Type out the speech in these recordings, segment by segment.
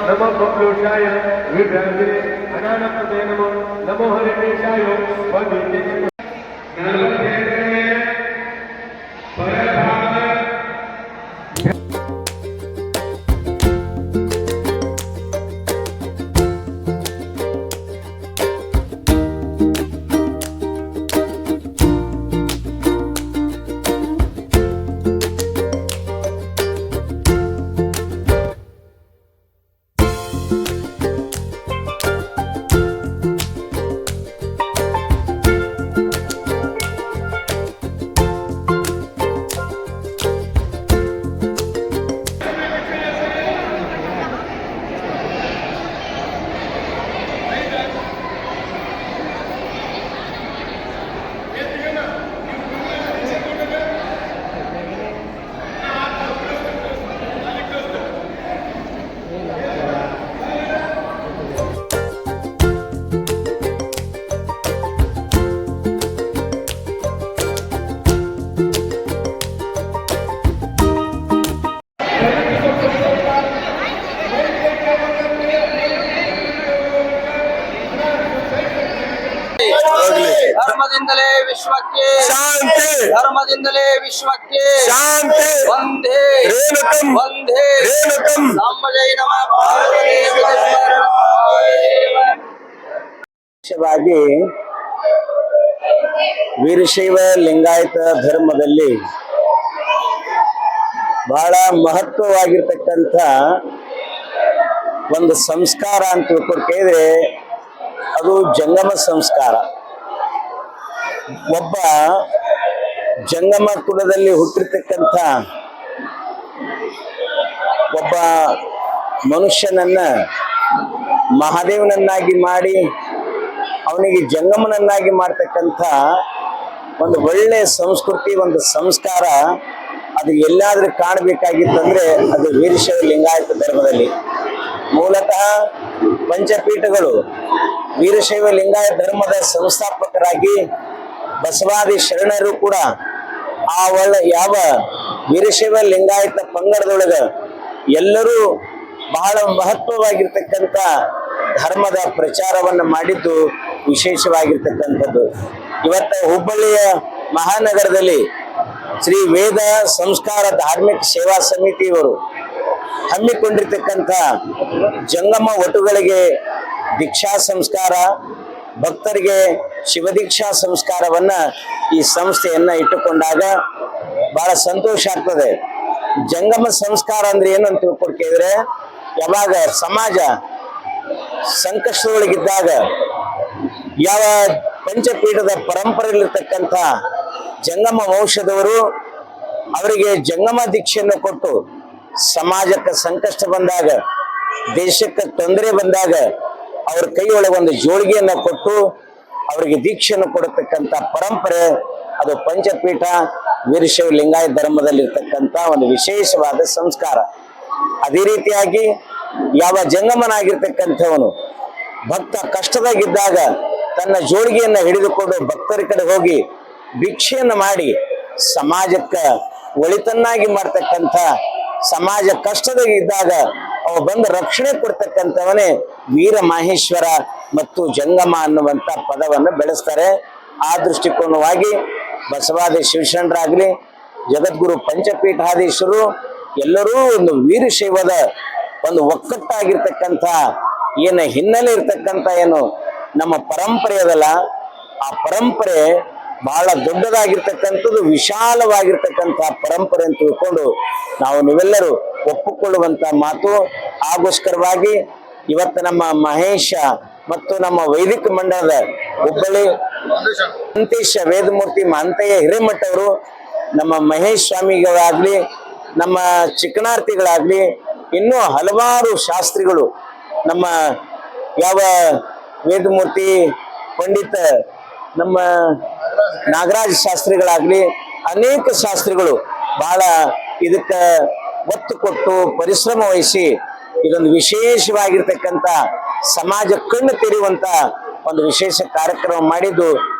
नमो बब्लोषाय विभ्रांजने अनानपते नमो नमो हरिकेशाय वंदे ಧರ್ಮದಿಂದಲೇ ವಿಶ್ವಕ್ಕೆ ಶಾಂತಿ, ಧರ್ಮದಿಂದಲೇ ವಿಶ್ವಕ್ಕೆ ಶಾಂತಿ, ವಂದೇ ರೇಣುಕಂ, ವಂದೇ ರೇಣುಕಂ. ನಮ್ಮ ಜೈ ನಮ ವಿಶೇಷವಾಗಿ ವೀರಶೈವ ಲಿಂಗಾಯತ ಧರ್ಮದಲ್ಲಿ ಬಹಳ ಮಹತ್ವವಾಗಿರ್ತಕ್ಕಂಥ ಒಂದು ಸಂಸ್ಕಾರ ಅಂತ ತಿಳ್ಕೊಳ್ತಿದ್ರೆ ಅದು ಜಂಗಮ ಸಂಸ್ಕಾರ. ಒಬ್ಬ ಜಂಗಮ ಕುಲದಲ್ಲಿ ಹುಟ್ಟಿರ್ತಕ್ಕಂಥ ಒಬ್ಬ ಮನುಷ್ಯನನ್ನ ಮಹಾದೇವನನ್ನಾಗಿ ಮಾಡಿ ಅವನಿಗೆ ಜಂಗಮನನ್ನಾಗಿ ಮಾಡ್ತಕ್ಕಂಥ ಒಂದು ಒಳ್ಳೆ ಸಂಸ್ಕೃತಿ, ಒಂದು ಸಂಸ್ಕಾರ ಅದು ಎಲ್ಲಾದ್ರೂ ಕಾಣಬೇಕಾಗಿತ್ತಂದ್ರೆ ಅದು ವೀರಶೈವ ಲಿಂಗಾಯತ ಧರ್ಮದಲ್ಲಿ. ಮೂಲತಃ ಪಂಚಪೀಠಗಳು ವೀರಶೈವ ಲಿಂಗಾಯತ ಧರ್ಮದ ಸಂಸ್ಥಾಪಕರಾಗಿ ಬಸವಾದಿ ಶರಣರು ಕೂಡ ಆ ಯಾವ ವೀರಶೈವ ಲಿಂಗಾಯತ ಪಂಗಡದೊಳಗ ಎಲ್ಲರೂ ಬಹಳ ಮಹತ್ವವಾಗಿರ್ತಕ್ಕಂಥ ಧರ್ಮದ ಪ್ರಚಾರವನ್ನು ಮಾಡಿದ್ದು ವಿಶೇಷವಾಗಿರ್ತಕ್ಕಂಥದ್ದು. ಇವತ್ತು ಹುಬ್ಬಳ್ಳಿಯ ಮಹಾನಗರದಲ್ಲಿ ಶ್ರೀ ವೇದ ಸಂಸ್ಕಾರ ಧಾರ್ಮಿಕ ಸೇವಾ ಸಮಿತಿಯವರು ಹಮ್ಮಿಕೊಂಡಿರ್ತಕ್ಕಂಥ ಜಂಗಮ ವಟುಗಳಿಗೆ ದೀಕ್ಷಾ ಸಂಸ್ಕಾರ, ಭಕ್ತರಿಗೆ ಶಿವದೀಕ್ಷಾ ಸಂಸ್ಕಾರವನ್ನ ಈ ಸಂಸ್ಥೆಯನ್ನ ಇಟ್ಟುಕೊಂಡಾಗ ಬಹಳ ಸಂತೋಷ ಆಗ್ತದೆ. ಜಂಗಮ ಸಂಸ್ಕಾರ ಅಂದ್ರೆ ಏನು ಅಂತ ತಿಳ್ಕೊಡ್ತಿದ್ರೆ, ಯಾವಾಗ ಸಮಾಜ ಸಂಕಷ್ಟದೊಳಗಿದ್ದಾಗ ಯಾವ ಪಂಚಪೀಠದ ಪರಂಪರೆಯಲ್ಲಿರ್ತಕ್ಕಂಥ ಜಂಗಮ ವಂಶದವರು ಅವರಿಗೆ ಜಂಗಮ ದೀಕ್ಷೆಯನ್ನು ಕೊಟ್ಟು ಸಮಾಜಕ್ಕೆ ಸಂಕಷ್ಟ ಬಂದಾಗ, ದೇಶಕ್ಕೆ ತೊಂದರೆ ಬಂದಾಗ ಅವ್ರ ಕೈಯೊಳಗೆ ಒಂದು ಜೋಳಿಗೆಯನ್ನು ಕೊಟ್ಟು ಅವರಿಗೆ ದೀಕ್ಷೆಯನ್ನು ಕೊಡತಕ್ಕಂಥ ಪರಂಪರೆ ಅದು ಪಂಚಪೀಠ ವೀರಶೈವ ಲಿಂಗಾಯತ ಧರ್ಮದಲ್ಲಿರ್ತಕ್ಕಂಥ ಒಂದು ವಿಶೇಷವಾದ ಸಂಸ್ಕಾರ. ಅದೇ ರೀತಿಯಾಗಿ ಯಾವ ಜಂಗಮನಾಗಿರ್ತಕ್ಕಂಥವನು ಭಕ್ತ ಕಷ್ಟದಾಗಿದ್ದಾಗ ತನ್ನ ಜೋಳಿಗೆಯನ್ನು ಹಿಡಿದುಕೊಂಡು ಭಕ್ತರ ಕಡೆ ಹೋಗಿ ಭಿಕ್ಷೆಯನ್ನು ಮಾಡಿ ಸಮಾಜಕ್ಕೆ ಒಳಿತನ್ನಾಗಿ ಮಾಡ್ತಕ್ಕಂಥ, ಸಮಾಜ ಕಷ್ಟದಾಗಿದ್ದಾಗ ಅವ ಬಂದು ರಕ್ಷಣೆ ಕೊಡ್ತಕ್ಕಂಥವನೇ ವೀರ ಮಾಹೇಶ್ವರ ಮತ್ತು ಜಂಗಮ ಅನ್ನುವಂಥ ಪದವನ್ನು ಬೆಳೆಸ್ತಾರೆ. ಆ ದೃಷ್ಟಿಕೋನವಾಗಿ ಬಸವಾದಿ ಶಿವಶರಣರಾಗಲಿ, ಜಗದ್ಗುರು ಪಂಚಪೀಠಾಧೀಶರು ಎಲ್ಲರೂ ಒಂದು ವೀರಶೈವದ ಒಂದು ಒಕ್ಕಟ್ಟಾಗಿರ್ತಕ್ಕಂಥ ಏನು ಹಿನ್ನೆಲೆ ಇರ್ತಕ್ಕಂಥ ಏನು ನಮ್ಮ ಪರಂಪರೆ ಅದಲ್ಲ, ಆ ಪರಂಪರೆ ಬಹಳ ದೊಡ್ಡದಾಗಿರ್ತಕ್ಕಂಥದ್ದು, ವಿಶಾಲವಾಗಿರ್ತಕ್ಕಂಥ ಪರಂಪರೆ ಅಂತ ತಿಳ್ಕೊಂಡು ನಾವು ನೀವೆಲ್ಲರೂ ಒಪ್ಪಿಕೊಳ್ಳುವಂತ ಮಾತು. ಆಗೋಸ್ಕರವಾಗಿ ಇವತ್ತು ನಮ್ಮ ಮಹೇಶ ಮತ್ತು ನಮ್ಮ ವೈದಿಕ ಮಂಡಳದ ಹುಬ್ಬಳ್ಳಿ ಮಂತೇಶ ವೇದಮೂರ್ತಿ ಮಹಂತಯ್ಯ ಹಿರೇಮಠ ಅವರು, ನಮ್ಮ ಮಹೇಶ್ ಸ್ವಾಮಿಗಳಾಗ್ಲಿ, ನಮ್ಮ ಚಿಕ್ಕಣಾರ್ತಿಗಳಾಗ್ಲಿ, ಇನ್ನೂ ಹಲವಾರು ಶಾಸ್ತ್ರಿಗಳು, ನಮ್ಮ ಯಾವ ವೇದಮೂರ್ತಿ ಪಂಡಿತ ನಮ್ಮ ನಾಗರಾಜ ಶಾಸ್ತ್ರಿಗಳಾಗ್ಲಿ, ಅನೇಕ ಶಾಸ್ತ್ರಿಗಳು ಬಹಳ ಇದಕ್ಕ ಒತ್ತು ಕೊಟ್ಟು ಪರಿಶ್ರಮ ವಹಿಸಿ ಇದೊಂದು ವಿಶೇಷವಾಗಿರ್ತಕ್ಕಂಥ ಸಮಾಜ ಕಣ್ಣು ತೆರೆಯುವಂತ ಒಂದು ವಿಶೇಷ ಕಾರ್ಯಕ್ರಮ ಮಾಡಿದ್ದು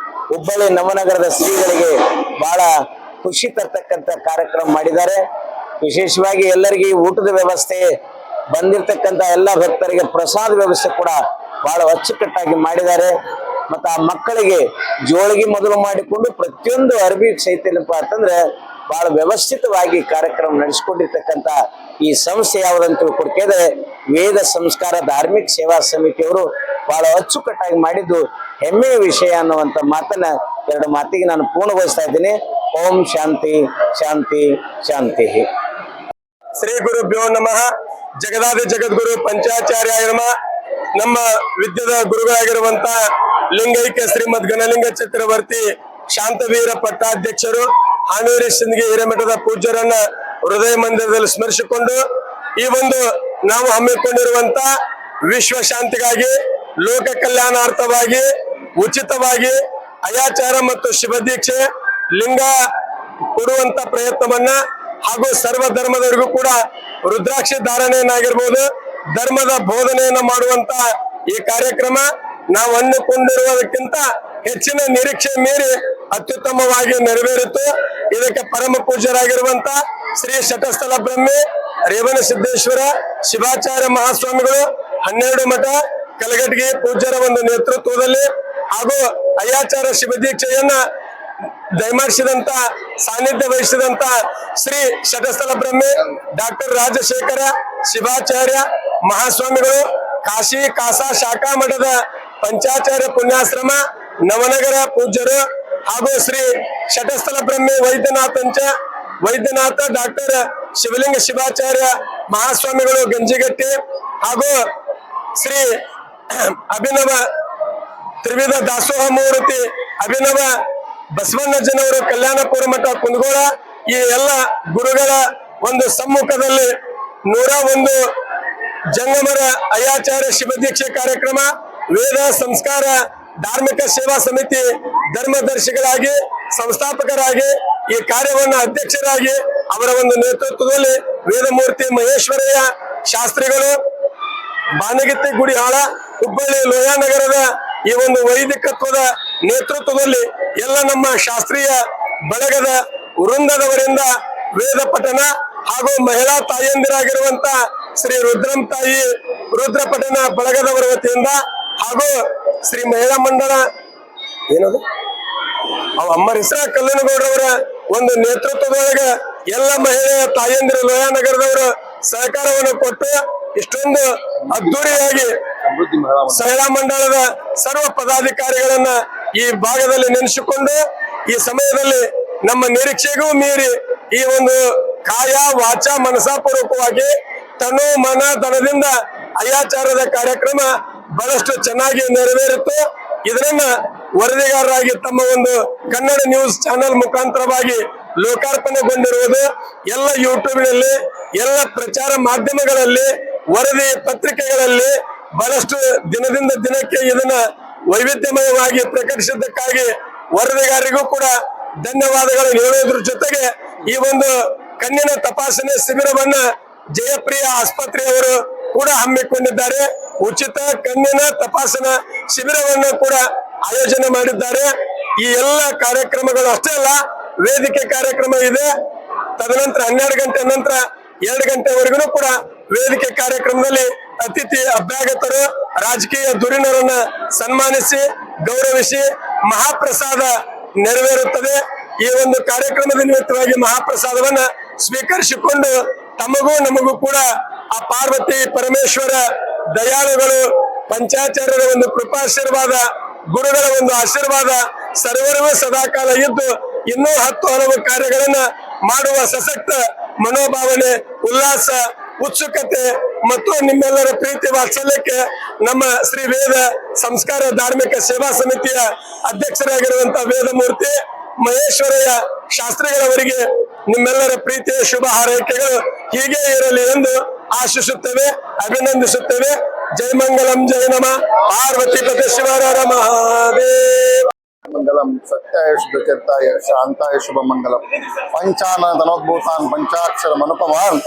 ಹುಬ್ಬಳ್ಳಿ ನವನಗರದ ಶ್ರೀಗಳಿಗೆ ಬಹಳ ಖುಷಿ ತರ್ತಕ್ಕಂಥ ಕಾರ್ಯಕ್ರಮ ಮಾಡಿದ್ದಾರೆ. ವಿಶೇಷವಾಗಿ ಎಲ್ಲರಿಗೆ ಊಟದ ವ್ಯವಸ್ಥೆ, ಬಂದಿರತಕ್ಕಂಥ ಎಲ್ಲ ಭಕ್ತರಿಗೆ ಪ್ರಸಾದ ವ್ಯವಸ್ಥೆ ಕೂಡ ಬಹಳ ಅಚ್ಚುಕಟ್ಟಾಗಿ ಮಾಡಿದ್ದಾರೆ. ಮತ್ತು ಆ ಮಕ್ಕಳಿಗೆ ಜೋಳಿಗೆ ಮೊದಲು ಮಾಡಿಕೊಂಡು ಪ್ರತಿಯೊಂದು ಅರ್ಬಿ ಸಹಿತ ಏನಪ್ಪಾ ಅಂತಂದ್ರೆ ಬಹಳ ವ್ಯವಸ್ಥಿತವಾಗಿ ಕಾರ್ಯಕ್ರಮ ನಡೆಸಿಕೊಂಡಿರ್ತಕ್ಕಂಥ ಈ ಸಂಸ್ಥೆ ಯಾವುದಂತ ತಿಳ್ಕೊಡ್ತಿದ್ರೆ ವೇದ ಸಂಸ್ಕಾರ ಧಾರ್ಮಿಕ ಸೇವಾ ಸಮಿತಿಯವರು ಬಹಳ ಅಚ್ಚುಕಟ್ಟಾಗಿ ಮಾಡಿದ್ದು ಹೆಮ್ಮೆಯ ವಿಷಯ ಅನ್ನುವಂಥ ಮಾತನ್ನ ಎರಡು ಮಾತಿಗೆ ನಾನು ಪೂರ್ಣಗೊಳಿಸ್ತಾ ಇದ್ದೀನಿ. ಓಂ ಶಾಂತಿ ಶಾಂತಿ ಶಾಂತಿ. ಶ್ರೀ ಗುರುಭ್ಯೋ ನಮಃ. ಜಗದಾದಿ ಜಗದ್ಗುರು ಪಂಚಾಚಾರ್ಯ ನಮಃ. ನಮ್ಮ ವಿದ್ಯದ ಗುರುಗಳಾಗಿರುವಂತ ಲಿಂಗೈಕ್ಯ ಶ್ರೀಮದ್ ಗಣಲಿಂಗ ಚಕ್ರವರ್ತಿ ಶಾಂತವೀರ ಪಟ್ಟಾಧ್ಯಕ್ಷರು ಹಾನೂರಿ ಸಿಂದಗಿ ಹಿರೇಮಠದ ಪೂಜ್ಯರನ್ನ ಹೃದಯ ಮಂದಿರದಲ್ಲಿ ಸ್ಮರಿಸಿಕೊಂಡು ಈ ಒಂದು ನಾವು ಹಮ್ಮಿಕೊಂಡಿರುವಂತ ವಿಶ್ವ ಶಾಂತಿಗಾಗಿ, ಲೋಕ ಕಲ್ಯಾಣಾರ್ಥವಾಗಿ ಉಚಿತವಾಗಿ ಅಯಾಚಾರ ಮತ್ತು ಶಿವದೀಕ್ಷೆ ಲಿಂಗ ಕೊಡುವಂತ ಪ್ರಯತ್ನವನ್ನ ಹಾಗೂ ಸರ್ವ ಧರ್ಮದವರಿಗೂ ಕೂಡ ರುದ್ರಾಕ್ಷಿ ಧಾರಣೆಯನ್ನಾಗಿರ್ಬೋದು, ಧರ್ಮದ ಬೋಧನೆಯನ್ನ ಮಾಡುವಂತ ಈ ಕಾರ್ಯಕ್ರಮ ನಾವು ಅಂದುಕೊಂಡಿರುವುದಕ್ಕಿಂತ ಹೆಚ್ಚಿನ ನಿರೀಕ್ಷೆ ಮೀರಿ ಅತ್ಯುತ್ತಮವಾಗಿ ನೆರವೇರಿತು. ಇದಕ್ಕೆ ಪರಮ ಪೂಜ್ಯರಾಗಿರುವಂತ ಶ್ರೀ ಶಟಸ್ಥಲ ಬ್ರಹ್ಮಿ ರೇವಣ ಸಿದ್ದೇಶ್ವರ ಶಿವಾಚಾರ್ಯ ಮಹಾಸ್ವಾಮಿಗಳು 12 ಮಠ ಕಲಘಟಗಿ ಪೂಜ್ಯರ ಒಂದು ನೇತೃತ್ವದಲ್ಲಿ ಹಾಗೂ ಅಯ್ಯಾಚಾರ ಶಿವದೀಕ್ಷೆಯನ್ನ ದಯಮಾಡಿಸಿದಂತ ಸಾನ್ನಿಧ್ಯ ವಹಿಸಿದಂತ ಶ್ರೀ ಶಟಸ್ಥಲ ಬ್ರಹ್ಮಿ ಡಾಕ್ಟರ್ ರಾಜಶೇಖರ ಶಿವಾಚಾರ್ಯ ಮಹಾಸ್ವಾಮಿಗಳು ಕಾಶಿ ಕಾಸಾ ಶಾಖಾ ಮಠದ ಪಂಚಾಚಾರ್ಯ ಪುಣ್ಯಾಶ್ರಮ ನವನಗರ ಪೂಜ್ಯರು ಹಾಗೂ ಶ್ರೀ ಶಟಸ್ಥಲ ಬ್ರಹ್ಮಿ ವೈದ್ಯನಾಥ ಡಾಕ್ಟರ್ ಶಿವಲಿಂಗ ಶಿವಾಚಾರ್ಯ ಮಹಾಸ್ವಾಮಿಗಳು ಗಂಜಿಗಟ್ಟಿ ಹಾಗೂ ಶ್ರೀ ಅಭಿನವ ತ್ರಿವಿಧ ದಾಸೋಹ ಮೂರ್ತಿ ಅಭಿನವ ಬಸವಣ್ಣಜ್ಜನವರು ಕಲ್ಯಾಣಪುರ ಮಠ ಕುಂದಗೋಳ ಈ ಎಲ್ಲ ಗುರುಗಳ ಒಂದು ಸಮ್ಮುಖದಲ್ಲಿ 101 ಜಂಗಮರ ಅಯ್ಯಾಚಾರ್ಯ ಶಿವದೀಕ್ಷೆ ಕಾರ್ಯಕ್ರಮ ವೇದ ಸಂಸ್ಕಾರ ಧಾರ್ಮಿಕ ಸೇವಾ ಸಮಿತಿ ಧರ್ಮದರ್ಶಿಗಳಾಗಿ ಸಂಸ್ಥಾಪಕರಾಗಿ ಈ ಕಾರ್ಯವನ್ನು ಅಧ್ಯಕ್ಷರಾಗಿ ಅವರ ಒಂದು ನೇತೃತ್ವದಲ್ಲಿ ವೇದಮೂರ್ತಿ ಮಹೇಶ್ವರಯ್ಯ ಶಾಸ್ತ್ರಿಗಳು ಬಾನಗಿತ್ತಿ ಗುಡಿಹಾಳ ಹುಬ್ಬಳ್ಳಿ ಲೋಯಾನಗರದ ಈ ಒಂದು ವೈದಿಕತ್ವದ ನೇತೃತ್ವದಲ್ಲಿ ಎಲ್ಲ ನಮ್ಮ ಶಾಸ್ತ್ರೀಯ ಬಳಗದ ವೃಂದದವರಿಂದ ವೇದ ಪಠನ ಹಾಗೂ ಮಹಿಳಾ ತಾಯಿಯಂದಿರಾಗಿರುವಂತ ಶ್ರೀ ರುದ್ರಂ ತಾಯಿ ರುದ್ರ ಪಠನ ಬಳಗದವರ ವತಿಯಿಂದ ಹಾಗೂ ಶ್ರೀ ಮಹಿಳಾ ಮಂಡಳ ಏನದು ಅಮ್ಮರ ಹೆಸರ ಕಲ್ಲನಗೌಡರವರ ಒಂದು ನೇತೃತ್ವದೊಳಗೆ ಎಲ್ಲ ಮಹಿಳೆಯ ತಾಯಿಯಂದಿರ ಲೋಯಾನಗರದವರು ಸಹಕಾರವನ್ನು ಕೊಟ್ಟು ಇಷ್ಟೊಂದು ಅದ್ದೂರಿಯಾಗಿ ಮಹಿಳಾ ಮಂಡಳದ ಸರ್ವ ಪದಾಧಿಕಾರಿಗಳನ್ನ ಈ ಭಾಗದಲ್ಲಿ ನೆನೆಸಿಕೊಂಡು ಈ ಸಮಯದಲ್ಲಿ ನಮ್ಮ ನಿರೀಕ್ಷೆಗೂ ಮೀರಿ ಈ ಒಂದು ಕಾಯ ವಾಚ ಮನಸಾಪೂರ್ವಕವಾಗಿ ತನು ಮನ ಧನದಿಂದ ಅಯ್ಯಾಚಾರದ ಕಾರ್ಯಕ್ರಮ ಬಹಳಷ್ಟು ಚೆನ್ನಾಗಿ ನೆರವೇರಿತು. ಇದನ್ನ ವರದಿಗಾರರಾಗಿ ತಮ್ಮ ಒಂದು ಕನ್ನಡ ನ್ಯೂಸ್ ಚಾನೆಲ್ ಮುಖಾಂತರವಾಗಿ ಲೋಕಾರ್ಪಣೆಗೊಂಡಿರುವುದು ಎಲ್ಲ ಯೂಟ್ಯೂಬ್ನಲ್ಲಿ ಎಲ್ಲ ಪ್ರಚಾರ ಮಾಧ್ಯಮಗಳಲ್ಲಿ ವರದಿ ಪತ್ರಿಕೆಗಳಲ್ಲಿ ಬಹಳಷ್ಟು ದಿನದಿಂದ ದಿನಕ್ಕೆ ಇದನ್ನ ವೈವಿಧ್ಯಮಯವಾಗಿ ಪ್ರಕಟಿಸಿದ್ದಕ್ಕಾಗಿ ವರದಿಗಾರರಿಗೂ ಕೂಡ ಧನ್ಯವಾದಗಳನ್ನು ಹೇಳುವುದ್ರ ಜೊತೆಗೆ ಈ ಒಂದು ಕಣ್ಣಿನ ತಪಾಸಣೆ ಶಿಬಿರವನ್ನ ಜಯಪ್ರಿಯ ಆಸ್ಪತ್ರೆಯವರು ಕೂಡ ಹಮ್ಮಿಕೊಂಡಿದ್ದಾರೆ. ಉಚಿತ ಕಣ್ಣಿನ ತಪಾಸಣಾ ಶಿಬಿರವನ್ನು ಕೂಡ ಆಯೋಜನೆ ಮಾಡಿದ್ದಾರೆ. ಈ ಎಲ್ಲ ಕಾರ್ಯಕ್ರಮಗಳು ಅಷ್ಟೇ ಅಲ್ಲ, ವೇದಿಕೆ ಕಾರ್ಯಕ್ರಮ ಇದೆ. ತದನಂತರ 12 ಗಂಟೆ ನಂತರ 2 ಗಂಟೆವರೆಗೂ ಕೂಡ ವೇದಿಕೆ ಕಾರ್ಯಕ್ರಮದಲ್ಲಿ ಅತಿಥಿ ಅಭ್ಯಾಗತರು ರಾಜಕೀಯ ಧುರೀಣರನ್ನ ಸನ್ಮಾನಿಸಿ ಗೌರವಿಸಿ ಮಹಾಪ್ರಸಾದ ನೆರವೇರುತ್ತದೆ. ಈ ಒಂದು ಕಾರ್ಯಕ್ರಮದ ನಿಮಿತ್ತವಾಗಿ ಮಹಾಪ್ರಸಾದವನ್ನ ಸ್ವೀಕರಿಸಿಕೊಂಡು ತಮಗೂ ನಮಗೂ ಕೂಡ ಆ ಪಾರ್ವತಿ ಪರಮೇಶ್ವರ ದಯಾಳುಗಳು ಪಂಚಾಚಾರ್ಯರ ಒಂದು ಕೃಪಾಶೀರ್ವಾದ ಗುರುಗಳ ಒಂದು ಆಶೀರ್ವಾದ ಸರ್ವರಿಗೂ ಸದಾಕಾಲ ಇದ್ದು ಇನ್ನೂ 10 ಹಲವು ಕಾರ್ಯಗಳನ್ನ ಮಾಡುವ ಸಶಕ್ತ ಮನೋಭಾವನೆ, ಉಲ್ಲಾಸ, ಉತ್ಸುಕತೆ ಮತ್ತು ನಿಮ್ಮೆಲ್ಲರ ಪ್ರೀತಿ ವಾತ್ಸಲ್ಯಕ್ಕೆ ನಮ್ಮ ಶ್ರೀ ವೇದ ಸಂಸ್ಕಾರ ಧಾರ್ಮಿಕ ಸೇವಾ ಸಮಿತಿಯ ಅಧ್ಯಕ್ಷರಾಗಿರುವಂತಹ ವೇದಮೂರ್ತಿ ಮಹೇಶ್ವರಯ್ಯ ಶಾಸ್ತ್ರಿಗಳವರಿಗೆ ನಿಮ್ಮೆಲ್ಲರ ಪ್ರೀತಿಯ ಶುಭ ಹಾರೈಕೆಗಳು ಹೀಗೆ ಇರಲಿ ಎಂದು ಆಶಿಸುತ್ತೇವೆ, ಅಭಿನಂದಿಸುತ್ತೇವೆ. ಜೈ ಮಂಗಲಂ, ಜೈ ನಮ ಪಾರ್ವತಿ ಪತಿ ಶಿವರ ಮಹಾದೇವ. ಮಂಗಲಂ ಸತ್ಯಾಯ ಶುದ್ಧ ಚರ್ತಾಯ ಶಾಂತಾಯ ಶುಭ ಮಂಗಲಂ ಪಂಚಾನ ಧನೋದ್ಭೂತಾನ್ ಪಂಚಾಕ್ಷರ ಮನುಪಮಾನ್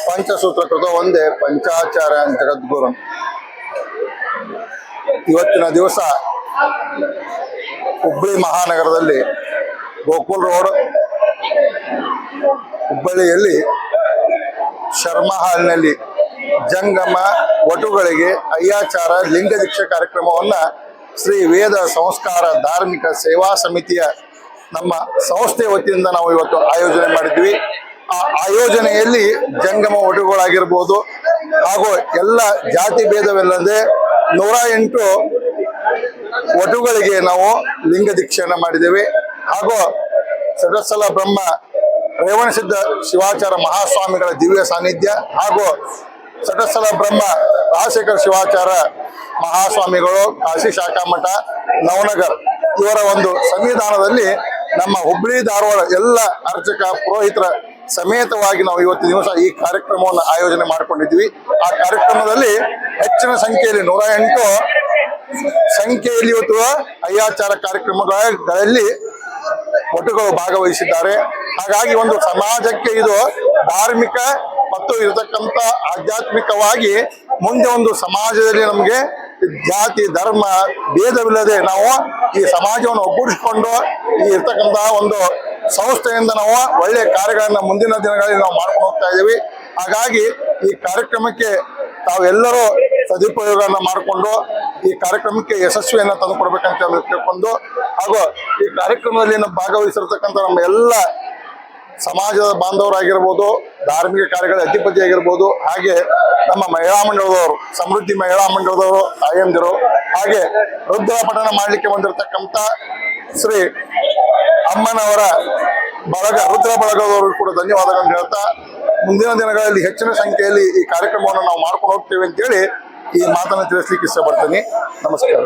ಪಂಚಸೂತ್ರ ಕೃತ ಒಂದೇ ಪಂಚಾಚಾರ್ಯ ಜಗದ್ಗುರು. ಇವತ್ತಿನ ದಿವಸ ಹುಬ್ಬಳ್ಳಿ ಮಹಾನಗರದಲ್ಲಿ ಗೋಕುಲ್ ರೋಡ್ ಹುಬ್ಬಳ್ಳಿಯಲ್ಲಿ ಶರ್ಮಾ ಹಾಲ್ನಲ್ಲಿ ಜಂಗಮ ವಟುಗಳಿಗೆ ಅಯ್ಯಾಚಾರ ಲಿಂಗ ದೀಕ್ಷೆ ಕಾರ್ಯಕ್ರಮವನ್ನ ಶ್ರೀ ವೇದ ಸಂಸ್ಕಾರ ಧಾರ್ಮಿಕ ಸೇವಾ ಸಮಿತಿಯ ನಮ್ಮ ಸಂಸ್ಥೆ ವತಿಯಿಂದ ನಾವು ಇವತ್ತು ಆಯೋಜನೆ ಮಾಡಿದ್ವಿ. ಆ ಆಯೋಜನೆಯಲ್ಲಿ ಜಂಗಮ ವಟುಗಳಾಗಿರ್ಬೋದು ಹಾಗೂ ಎಲ್ಲ ಜಾತಿ ಭೇದವಿಲ್ಲದೆ 108 ವಟುಗಳಿಗೆ ನಾವು ಲಿಂಗ ದೀಕ್ಷೆಯನ್ನ ಮಾಡಿದ್ದೇವೆ. ಹಾಗೂ ಸಡಸಲ ಬ್ರಹ್ಮ ರೇವಣಸಿದ್ಧ ಶಿವಾಚಾರ ಮಹಾಸ್ವಾಮಿಗಳ ದಿವ್ಯ ಸಾನ್ನಿಧ್ಯ ಹಾಗೂ ಸಡಸಲ ಬ್ರಹ್ಮ ರಾಜಶೇಖರ ಶಿವಾಚಾರ ಮಹಾಸ್ವಾಮಿಗಳು ಕಾಶಿ ಶಾಖಾ ಮಠ ನವನಗರ್ ಇವರ ಒಂದು ಸನ್ನಿಧಾನದಲ್ಲಿ ನಮ್ಮ ಹುಬ್ಬಳ್ಳಿ ಧಾರವಾಡ ಎಲ್ಲ ಅರ್ಚಕ ಪುರೋಹಿತರ ಸಮೇತವಾಗಿ ನಾವು ಇವತ್ತು ದಿವಸ ಈ ಕಾರ್ಯಕ್ರಮವನ್ನು ಆಯೋಜನೆ ಮಾಡಿಕೊಂಡಿದ್ವಿ. ಆ ಕಾರ್ಯಕ್ರಮದಲ್ಲಿ ಹೆಚ್ಚಿನ ಸಂಖ್ಯೆಯಲ್ಲಿ 108 ಸಂಖ್ಯೆಯಲ್ಲಿ ಇವತ್ತು ಅಯ್ಯಾಚಾರ ಕಾರ್ಯಕ್ರಮಗಳಲ್ಲಿ ವಟುಗಳು ಭಾಗವಹಿಸಿದ್ದಾರೆ. ಹಾಗಾಗಿ ಒಂದು ಸಮಾಜಕ್ಕೆ ಇದು ಧಾರ್ಮಿಕ ಮತ್ತು ಇರತಕ್ಕಂಥ ಆಧ್ಯಾತ್ಮಿಕವಾಗಿ ಮುಂದೆ ಒಂದು ಸಮಾಜದಲ್ಲಿ ನಮಗೆ ಜಾತಿ ಧರ್ಮ ಭೇದವಿಲ್ಲದೆ ನಾವು ಈ ಸಮಾಜವನ್ನು ಒಗ್ಗೂಡಿಸಿಕೊಂಡು ಈ ಇರ್ತಕ್ಕಂಥ ಒಂದು ಸಂಸ್ಥೆಯಿಂದ ನಾವು ಒಳ್ಳೆಯ ಕಾರ್ಯಗಳನ್ನ ಮುಂದಿನ ದಿನಗಳಲ್ಲಿ ನಾವು ಮಾಡ್ಕೊಂಡು ಹೋಗ್ತಾ ಇದ್ದೀವಿ. ಹಾಗಾಗಿ ಈ ಕಾರ್ಯಕ್ರಮಕ್ಕೆ ತಾವೆಲ್ಲರೂ ಸದುಪಯೋಗವನ್ನ ಮಾಡಿಕೊಂಡು ಈ ಕಾರ್ಯಕ್ರಮಕ್ಕೆ ಯಶಸ್ವಿಯನ್ನ ತಂದುಕೊಡ್ಬೇಕಂತ ತಿಳ್ಕೊಂಡು ಹಾಗೂ ಈ ಕಾರ್ಯಕ್ರಮದಲ್ಲಿ ಭಾಗವಹಿಸಿರ್ತಕ್ಕಂಥ ನಮ್ಮ ಎಲ್ಲ ಸಮಾಜದ ಬಾಂಧವರಾಗಿರ್ಬೋದು, ಧಾರ್ಮಿಕ ಕಾರ್ಯಗಳ ಅಧಿಪತಿ ಆಗಿರ್ಬೋದು, ಹಾಗೆ ನಮ್ಮ ಮಹಿಳಾ ಮಂಡಳದವರು, ಸಮೃದ್ಧಿ ಮಹಿಳಾ ಮಂಡಳದವರು ತಾಯಂದಿರು, ಹಾಗೆ ರುದ್ರ ಪಠಣ ಮಾಡಲಿಕ್ಕೆ ಬಂದಿರತಕ್ಕಂಥ ಶ್ರೀ ಅಮ್ಮನವರ ಬಳಗ ರುದ್ರ ಬಳಗದವರು ಕೂಡ ಧನ್ಯವಾದಗಳನ್ನು ಹೇಳ್ತಾ ಮುಂದಿನ ದಿನಗಳಲ್ಲಿ ಹೆಚ್ಚಿನ ಸಂಖ್ಯೆಯಲ್ಲಿ ಈ ಕಾರ್ಯಕ್ರಮವನ್ನು ನಾವು ಮಾಡ್ಕೊಂಡು ಹೋಗ್ತೇವೆ ಅಂತೇಳಿ ಈ ಮಾತನ್ನು ತಿಳಿಸ್ಲಿಕ್ಕೆ ಇಷ್ಟಪಡ್ತೀನಿ. ನಮಸ್ಕಾರ.